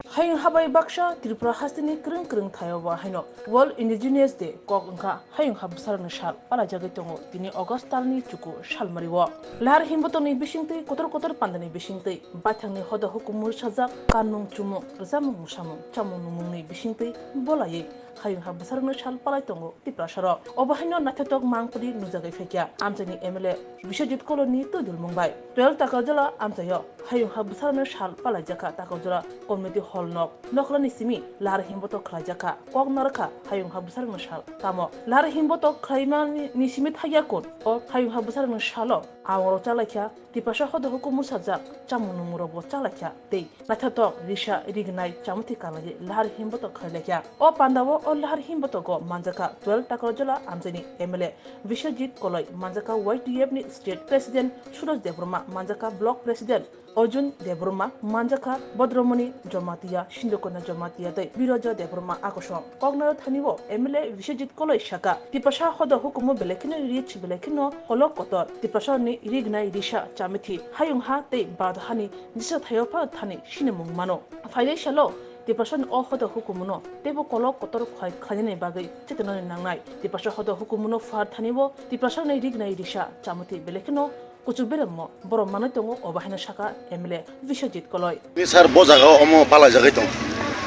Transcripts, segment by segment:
Hayung habai baksha Tripura hastini krung krung thayowa haino World Indigenous Day kok engka hayung habsarang shal pala jagai tongo tini August talni chuku shalmariwo lahar himbotoni bisingti kotor pandani bisingti bathangni hoda hukumur sajak kanung chumu zamung musamung chamung numungni bisingti bolaye hayung habsarang shal pala tongo Tripura sharo obahaino nathatok mangpudi nujagai fekya amjani MLA Bishojit koloni tudul mumbai 12 takajala amjayo hayung habsarang shal pala jaka takajala community hall noklani simi lar himboto khlajaka kok narka hayung habsar mashal tamo lar himboto khlaimani nisimit hayakon o hayung habsar mashalo awro chalakya tipasha hodo hukumu sajak chamunu murobo chalakya tei nathato risha rignai chamuti kalaje lar himboto khlakya o pandawo o lar himboto go manjaka 12 takrojala amjeni MLA Vishwajit koloi manjaka YTF ni state president Suraj Devrama manjaka block president Ojun Devrama manjaka Bodromani Jomatiya Shindokona Jomatiya dai Biroja Devrama akosho kognar thaniwo MLA Vishwajit koloi shaka tipasha hodo hukumu belekino rich belekino holo kotor tipasha ni rignai risha chamithi hayung ha tei badhani jisa thayopa thani shinemung mano financial Depression o hodo hukumuno tebo kolok kotor khajane bagai chetana nangnai depression hodo hukumuno far thanibo depression nei rignai risha chamuti belekino kuchuberamo boro manatongo obahina shaka MLA Vishwajit koloi ni sar bo jaga omo pala jagai tong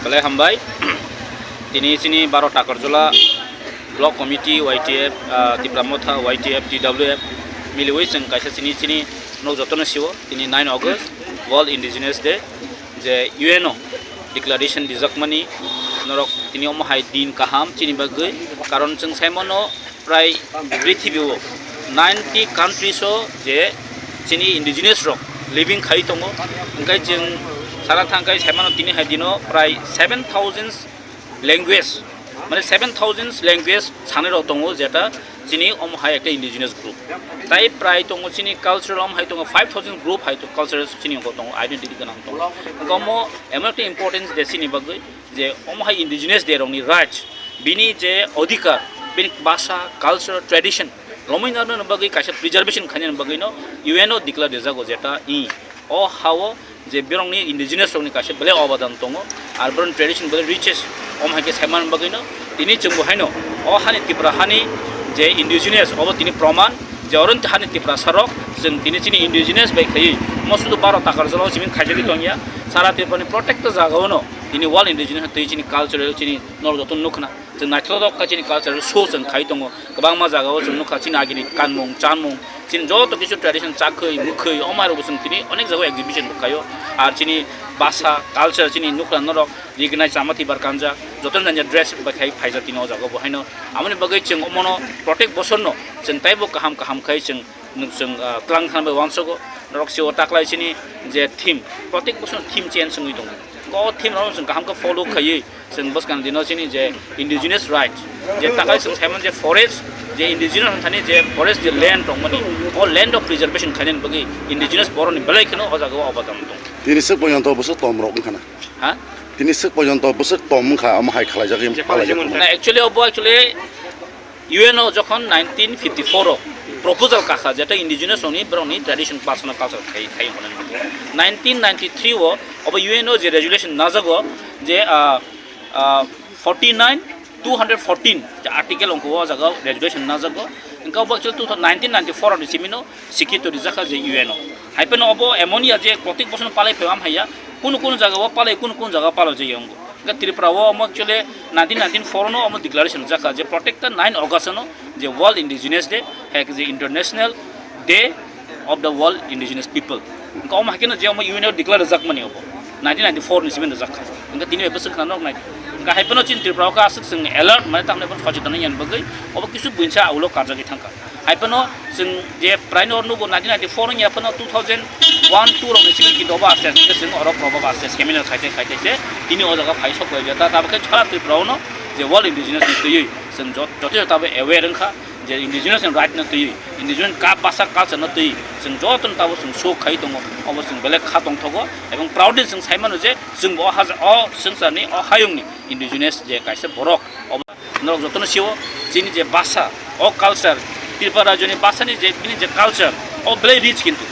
bale hambai tini sini 12 takarjola block committee YTF Tipramotha YTF TWF miliwei sing kaisa sini no jotono siwo tini 9 August World Indigenous Day je UNO declaration dijakmani norok tini omhai din kaham chini bagai karon jeng saimono prai prithibiwo 90 countries o je chini indigenous rock living khai tongo engkai jeng sara thangkai saimono tini haidino prai 7000 language মানে 7000 language ছানেরও tongo যেটা চিনি omhai একটা indigenous group তাই প্রায় tongo চিনি cultural omhai tongo 5000 group hai to cultural চিনি tongo identity ganang tongo gomo এমন একটা ইম্পর্টেন্স দেশিনি বাগৈ যে omhai indigenous de rongni right bini je অধিকার bini ভাষা কালচার ট্র্যাডিশন রমিনানো বাগৈ কাছে প্রিজার্ভেশন খানিন বাগৈ no UNO ডিক্লেয়ার দেজাগো যেটা ও হাও যে বিরংনি indigenous rongni কাছে বলে অবদান tongo আর বরন ট্র্যাডিশন বলে reaches omhai ke saiman bagai no tini chungbo haino o hani Tripura hani je indigenous obo tini proman je oron hani Tripura sarok jeng tini chini indigenous bai khai mo sudu 12 takar jalo simin khajali tongya sara Tripura ni protect jaga ono tini wall indigenous tei chini cultural chini nor jotun nukna jeng naithodok ka chini cultural show jeng khai tongo gobang ma jaga o jeng nukha chini agini kanmung chanmung chini joto kichu tradition chakhoi mukhoi omar obusung tini onek jaga exhibition bukhayo ar chini ভাষা culture চিনি নুকরা নরক রিগনাই চামাতি বার কাঞ্জা যতন জানিয়া dress বাখাই ফাইজা তিনো জাগো বহাইনো আমনি বাগৈ চিং অমনো প্রত্যেক বছর ন চিং তাইবো কাহাম খাই চিং নুকসং ক্লাং খানবে ওয়ানসগো নরক সিও টাকলাই চিনি যে থিম প্রত্যেক বছর থিম চেঞ্জ সঙ্গই দং ক থিম নরক চিং কাহামকে ফলো খাই চিং বসকান দিনো চিনি যে ইন্ডিজিনাস রাইট যে টাকাই চিং সাইমন যে ফরেস্ট যে ইন্ডিজিনাস থানি যে ফরেস্ট যে ল্যান্ড দংমানি ও ল্যান্ড অফ প্রিজার্ভেশন খাইন বাগৈ ইন্ডিজিনাস বরনি বেলাইখনো অজাগো অবদান দং tini sik poyonto busuk tom rok khana ha tini sik poyonto busuk tom kha am hai khala jagai pala jagai na actually UNO যখন 1954 প্রপোজাল কাখা যেটা indigenous oni broni tradition pasana culture khai honen 1993 ও of UNO যে resolution নাজাগো যে 214 যে article অঙ্ক ও জায়গা রেজুলেশন নাজাগো ইনকা অব actually 1994 এর সিমিনো সিকিতো রিজাখা যে UNO হাইপেন অব এমনিয়া যে প্রত্যেক বছর পালাই ফেমাম হাইয়া কোন জায়গা ও পালাই কোন জায়গা পালো যে অঙ্গ Tripura ও অম actually 1994 নো অম ডিক্লারেশন জাখা যে প্রত্যেক 9 অগাস্ট নো যে ওয়ার্ল্ড ইন্ডিজিনাস ডে হ্যাক যে international day of the world indigenous people ইনকা অম হাকিনো যে অম UNO ডিক্লেয়ার জাকমানি অব 1994 নি সিমেন জাখা ইনকা তিনি বছর খানো নাই ইনকা হাইপেন চিন Tripura কা আসক जों এলার্ট মানে তামনে বন সচেতন ইয়ান বগৈ অব কিছু বুইনছা আউলো কাজাগি থাকা হাইপেনো जों যে প্রাইন অরনুগো 1994 নি আপনো 2001 2 রং সিমিন কি দবা আছে जों অর প্রভাব আছে সেমিনার খাইতে তিনি ও জায়গা ফাই সক হয়ে তা তাবকে ছড়া Tripura নো যে ওয়ার্ল্ড ইন্ডিজিনাস তৈ जों যত তাবে অ্যাওয়ার রংখা যে ইন্ডিজিনাস রাইট না তৈ ইন্ডিজিনাস কা ভাষা কালচার না তৈ जों যতন তাবো जों শো খাই দङ অব जों বেলে খা দং থগো এবং প্রাউডলি जों সাইমানো যে जों ও হাজ অ সংসারনি অ হায়ংনি ইন্ডিজিনাস যে কাইসে বরক অব নরক যতন সিও চিনি যে ভাষা ও কালচার Tripura রাজ্যনি ভাষানি যে বিনি যে কালচার ও বেলে রিচ কিন্তু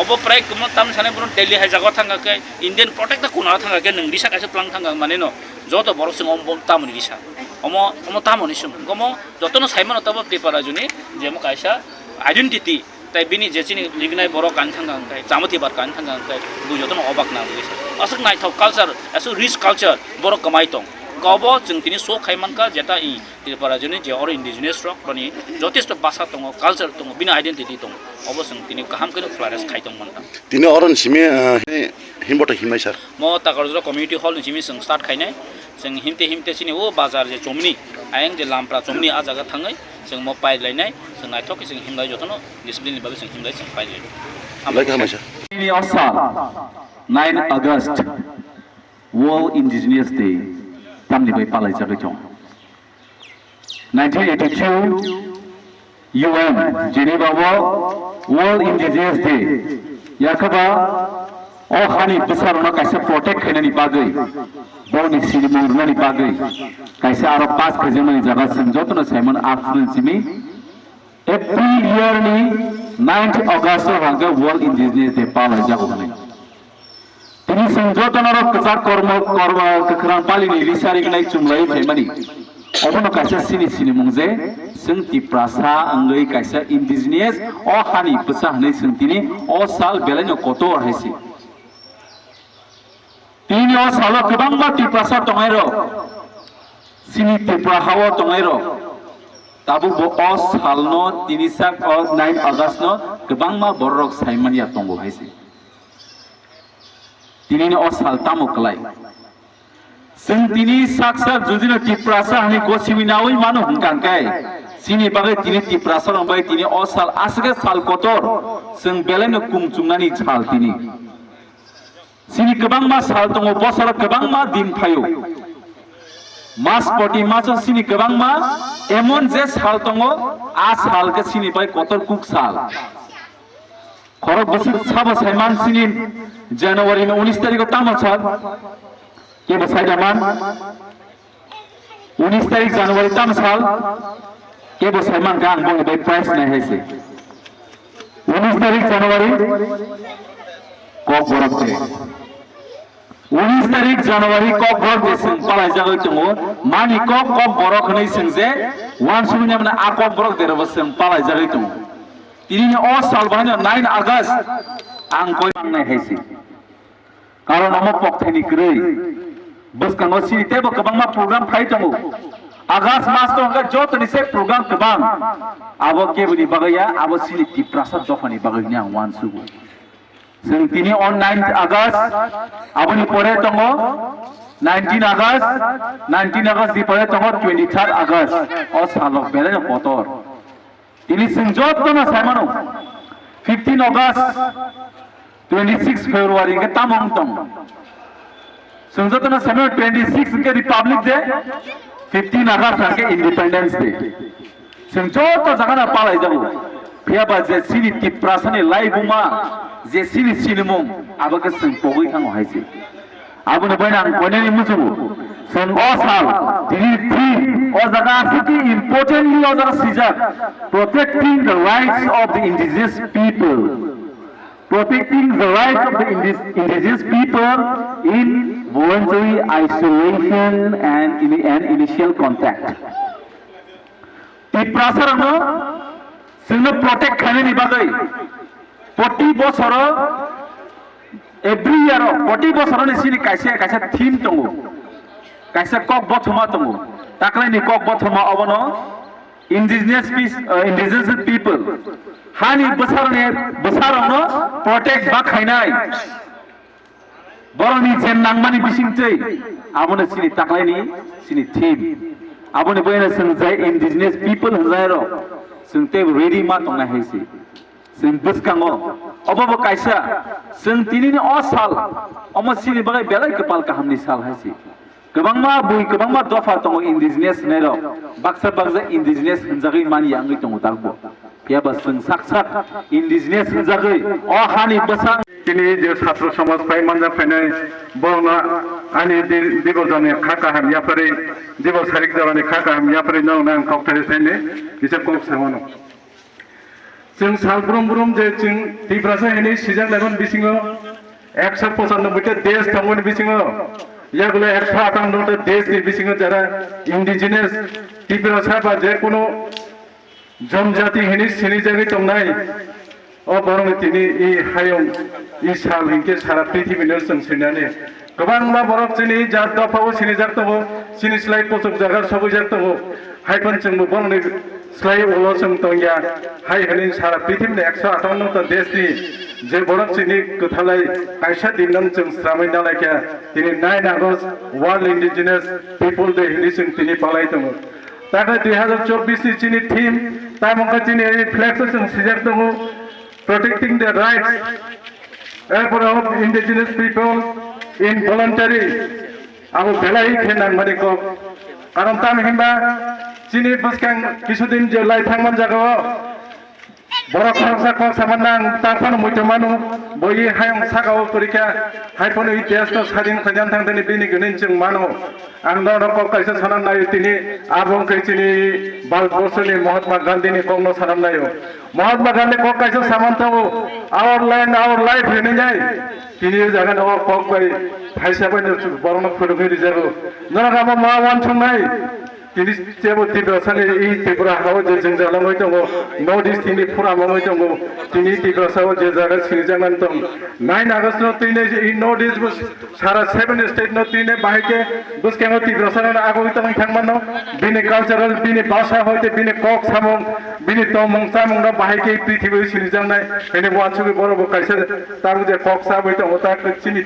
obo prai kumo tam sane burun Delhi hai jaga thanga ke Indian protect ta kuna thanga ke nang disa kaise plang thanga mane no joto boro sing om tam ni disa omo tam ni sum gomo joto no saimon tabo prepara juni jemo kaisa identity tai bini jechini lignai boro kan thanga kai chamati bar kan thanga kai bu joto no obak na disa asuk nai thau culture asu rich culture boro kamai tong কব जों তিনি so খাইমানকা যেটা ই Tripura Johnny যে or indigenous rock Roni যথেষ্ট ভাষা দङ culture দङ বিনা identity দङ অবশ্য তিনি কাহাম করে ফ্লারেস খাইতং মনটা তিনি অরন সিমে হিমবটা হিমাই স্যার म ताकरजरा कम्युनिटी हल जिमि जों स्टार्ट खायनाय जों हिमते सिनि ओ बाजार जे चमनि आयं जे लामप्रा चमनि आ जागा थाङै जों म पाइलायनाय जों नायथक जों हिमलाय जतनो डिसिप्लिन बाबे जों हिमलाय जों पाइलाय आमलाय खामाय स्যার ini asal 9 August World Indigenous Day tamni bai palai jagai chong 1982 UN Geneva World Indigenous Day yakaba o khani besar na kaisa protect khainani bagai boni sinimurnani bagai kaisa aro pas khajemani jaga samjotna simon afrin simi every year ni 9th August hanga World Indigenous Day palai jagai তিনি সংযোজনৰ কচা কৰ্ম কখৰান পালিনি লিসাৰিক নাই চুমলাই ফেমানি অবন কাইসা সিনি মুংजे जों Tiprasa अंगै कायसा indigenous अ हानि बसा हनै जों तिनि अ साल बेलायनो कत हायसि तिनि अ साल गोबां बा तिप्रासा दङायरो सिनि तिप्रा हाव दङायरो ताबु अ सालनो तिनि सा 9 अगस्त नो गोबां मा बररक साइमानिया दंगो हायसि तिनि अ साल तामुकलाय जों तिनि साकसा जुजिनो तिप्रासा हनि गसिमिनावै मानो हुंकांकाय सिनि बागै तिनि तिप्रासा रंबाय तिनि अ साल आसगे साल कतर जों बेलायनो कुमचुंनानि साल तिनि सिनि गोबां मा साल दङ बसर गोबां मा दिन फायो मास पटि मासो सिनि गोबां मा एमन जे साल दङ आ साल के सिनि बाय कतर कुक साल खरब बसर साबा साइमान सिनि जनवरी 19 तारिख तामल साल के बसाई जमान 19 तारीख जनवरी तम साल के बसाई मान गांग बोंग बे प्राइस नहीं है से 19 तारीख जनवरी कॉक बरकते 19 तारीख जनवरी कॉक बरकते सिंह पलाई जगह चंगो मानी कॉक बरक नहीं सिंह से वन सुनिया मना आ कॉक बरक दे रहा सिंह पलाई जगह चंगो तिनी ने ओ साल बहाने 9 अगस्त आंग कोई मांग नहीं है से कारण हम पक्थेनी करे बस कंगो सिनी तेबो गोबां मा प्रग्राम फाइ दङ आगास मास तो हंगा जो तनिसे प्रग्राम गोबां आबो केबुनि बागैया आबो सिनि तिप्रासा जफानि बागैनि आं वान सुगु जों तिनि अन 9 अगस्त आबोनि परे दङ 19 अगस्त नि परे दङ 23 अगस्त अ सालो बेलेनो पतर तिनि संजोत दङ साइमानो 15 अगस्त 26 February के तामंग तम संजोतना समय 26 के रिपब्लिक डे 15 अगस्त के इंडिपेंडेंस डे संजोत जगना पालाई जाबो फेबा जे सिनि तिप्रासनि लाइबुमा जे सिनि सिनिमु आबके जों पगै थांग हायसे आबुनो बैना कोनेनि मुजुबो जों अ साल दिनि थि अ जगा सिटी इम्पोर्टेंटली अ जगा सिजाक protecting the rights of the indigenous people protecting the rights of the indigenous people in voluntary isolation and initial contact. तिप्रासारनो जोंनो protect खालामनायनि बागै प्रति बोसोर every year प्रति बोसोरनि सिनि कायसे थीम दङ कायसे कक बथमा दङ दाख्लैनि कक बथमा अबनो indigenous people हानि बोसारावनो प्रोटेक्ट बा खायनाय बरनि जेन नांमानि बिसिंथै आबोनो सिनि ताकलायनि सिनि थीम आबोनो बैना जों जाय indigenous people होनजायरो जों ते रेडी मा दंना हैसि जों बसकाङो अबबो कायसा जों तिनिनि अ साल अम सिनि बागै बेलाय कपाल काहामनि साल हैसि गोबां मा दफा दङ indigenous नेरो बाक्सा indigenous होनजागै मानि आंगै दङ दागबो याबा जों साकसाक indigenous होनजागै अ हानि बसा तिनि जे छात्र समाज फाइ मानजा फाइनाय बना आनि दिबरजने खाका हम याफरे दिबर सारिक जाबानि खाका हम याफरे नौ नां कक्टारि साइने बिसे कक सामनो जों सालब्रुम जे जों त्रिपुरासा हैनि सिजां लाइमोन बिसिङाव 195টা देश दंमोन बिसिङाव ইয়াগুলো 158টা देशनि बिसिङाव যারা ইন্ডিজিনাস त्रिपुरासा बा जेकुनु जनजाति हैनि सिनि जायगाय दंनाय अ बरं दिनै इ हायं इ साल हिंके सारा पृथ्वीनो जों सिनानै गोबां मा बरफ जोंनि जात दफाव सिनि जात दङ सिनि स्लाइ पसक जागा सबै जात दङ हायफोन जोंबो बरंनि स्लाइ अल जों दंया हाय होनि सारा पृथ्वीनि 158टा देशनि जे बरफ जोंनि गोथालाय कायसा दिनन जों स्रामै नालायखा दिनै 9 आगस्ट वर्ल्ड इंडिजिनास पीपल डे हिनि जों दिनै पालाय दङ ताका 2024 नि जोंनि थीम तामंका जोंनि फ्लेक्स जों सिजाक दङ protecting the rights of indigenous people in voluntary abo belai khenan mani ko karon tam himba chini buskang kisudin je lai thangman jago boro khorsa ko samanang tafan mutomanu boi hayong sagao porikha haipon i desh to sadin khajan thangtani bini gunin chung mano angda ko kaisa sanan nayo tini abong kai chini bal borsoni mahatma gandhi ni kongno sanan nayo Mahatma Gandhi को कैसे सामंतो our land our life हेने जाय तिनी जागा न पक bye फाइसा bye बरन फोटोखरि जागो नरा गाबो मावान संनाय तिनी जेबो त्रिपुरासानि इ त्रिपुरा हाव जे जों जालांबाय दङ नर्थ इस्ट तिनी फुरामाबाय दङ तिनी त्रिपुरासाव जे जागा सिनि जानानै दं 9 आगस्ट न तिनी इ नर्थ इस्ट सारा 7 स्टेट न तिनी बाहायके बुसकेंग त्रिपुरासानि आगो तंग थांमान बिनि कालचाराल बिनि भाषा होते बिनि कक सामं बिनि तमं सामं न बाहायके पृथ्वी सिनि जानाय एने वानसुबि बरबो कैसे तारु जे कक साबै दङ ता चिनि